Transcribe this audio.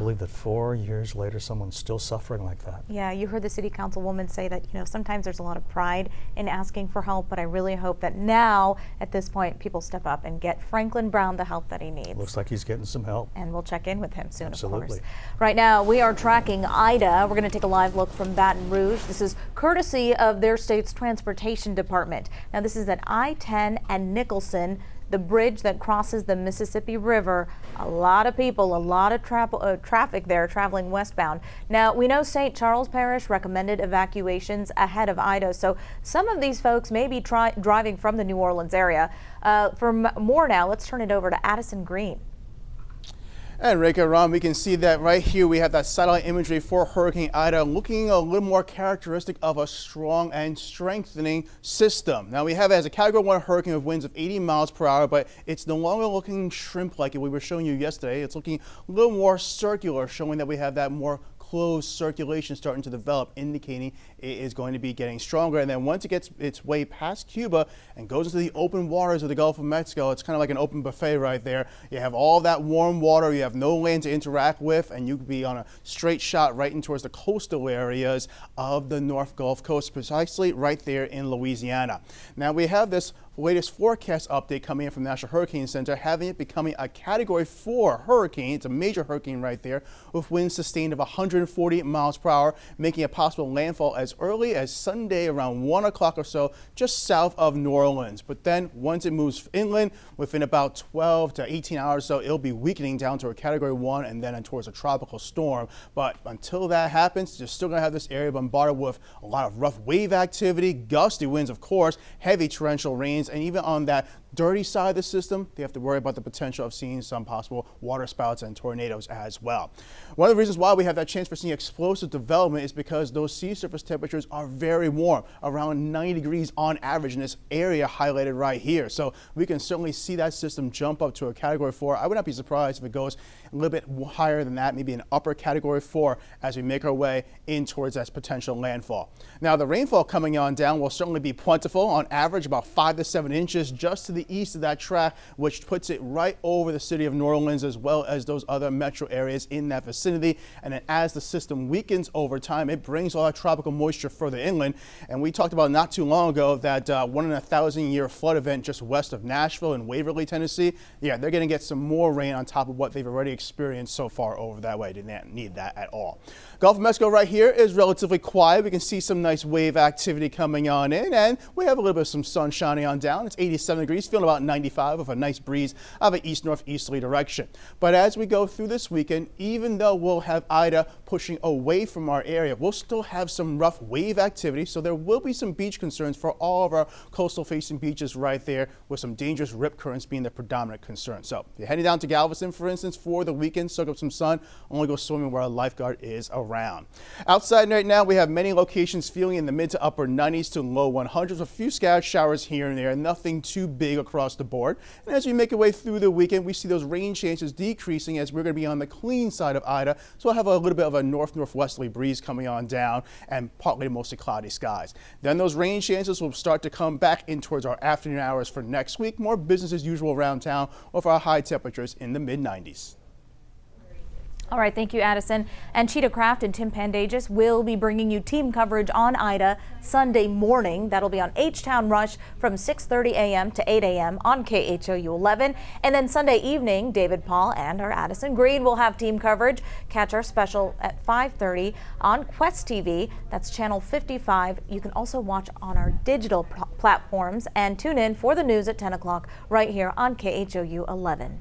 Believe that 4 years later someone's still suffering like that. Yeah, you heard the city councilwoman say that, sometimes there's a lot of pride in asking for help, but I really hope that now at this point people step up and get Franklin Brown the help that he needs. Looks like he's getting some help. And we'll check in with him soon. Absolutely. Of course. Right now we are tracking Ida. We're going to take a live look from Baton Rouge. This is courtesy of their state's transportation department. Now this is at I-10 and Nicholson, the bridge that crosses the Mississippi River. A lot of people, a lot of traffic there traveling westbound. Now, we know St. Charles Parish recommended evacuations ahead of Ida, so some of these folks may be driving from the New Orleans area. For more now, let's turn it over to Addison Green. And Rika, Ron, we can see that right here we have that satellite imagery for Hurricane Ida, looking a little more characteristic of a strong and strengthening system. Now we have it as a Category 1 hurricane with winds of 80 miles per hour, but it's no longer looking shrimp like we were showing you yesterday. It's looking a little more circular, showing that we have that more closed circulation starting to develop, indicating it is going to be getting stronger. And then once it gets its way past Cuba and goes into the open waters of the Gulf of Mexico, it's kind of like an open buffet right there. You have all that warm water, you have no land to interact with, and you could be on a straight shot right in towards the coastal areas of the North Gulf Coast, precisely right there in Louisiana. Now we have this latest forecast update coming in from the National Hurricane Center, having it becoming a Category 4 hurricane. It's a major hurricane right there, with winds sustained of 140 miles per hour, making a possible landfall as early as Sunday around 1 o'clock or so, just south of New Orleans. But then once it moves inland, within about 12 to 18 hours or so, it'll be weakening down to a Category 1 and then towards a tropical storm. But until that happens, you're still going to have this area bombarded with a lot of rough wave activity, gusty winds, of course, heavy torrential rains, and even on that dirty side of the system, they have to worry about the potential of seeing some possible water spouts and tornadoes as well. One of the reasons why we have that chance for seeing explosive development is because those sea surface temperatures are very warm, around 90 degrees on average in this area highlighted right here. So we can certainly see that system jump up to a Category 4. I would not be surprised if it goes a little bit higher than that, maybe an upper Category 4 as we make our way in towards that potential landfall. Now the rainfall coming on down will certainly be plentiful, on average about 5 to 7 inches just to the east of that track, which puts it right over the city of New Orleans as well as those other metro areas in that vicinity. And then as the system weakens over time, it brings all that tropical moisture further inland. And we talked about not too long ago that 1 in a 1,000-year flood event just west of Nashville in Waverly, Tennessee. Yeah, they're going to get some more rain on top of what they've already experienced so far over that way. They didn't need that at all. Gulf of Mexico right here is relatively quiet. We can see some nice wave activity coming on in, and we have a little bit of some sun shining on down. It's 87 degrees, feeling about 95 with a nice breeze of an east-northeasterly direction. But as we go through this weekend, even though we'll have Ida pushing away from our area, we'll still have some rough wave activity. So there will be some beach concerns for all of our coastal facing beaches right there, with some dangerous rip currents being the predominant concern. So if you're heading down to Galveston, for instance, for the weekend, soak up some sun, only go swimming where a lifeguard is around. Outside right now, we have many locations feeling in the mid to upper 90s to low 100s, a few scattered showers here and there, nothing too big across the board. And as we make our way through the weekend, we see those rain chances decreasing as we're going to be on the clean side of Ida. So we'll have a little bit of a north-northwesterly breeze coming on down and partly mostly cloudy skies. Then those rain chances will start to come back in towards our afternoon hours for next week. More business as usual around town with our high temperatures in the mid-90s. All right, thank you, Addison. And Cheetah Craft and Tim Pandages will be bringing you team coverage on Ida Sunday morning. That'll be on H-Town Rush from 6:30 a.m. to 8 a.m. on KHOU 11. And then Sunday evening, David Paul and our Addison Green will have team coverage. Catch our special at 5:30 on Quest TV. That's channel 55. You can also watch on our digital platforms and tune in for the news at 10 o'clock right here on KHOU 11.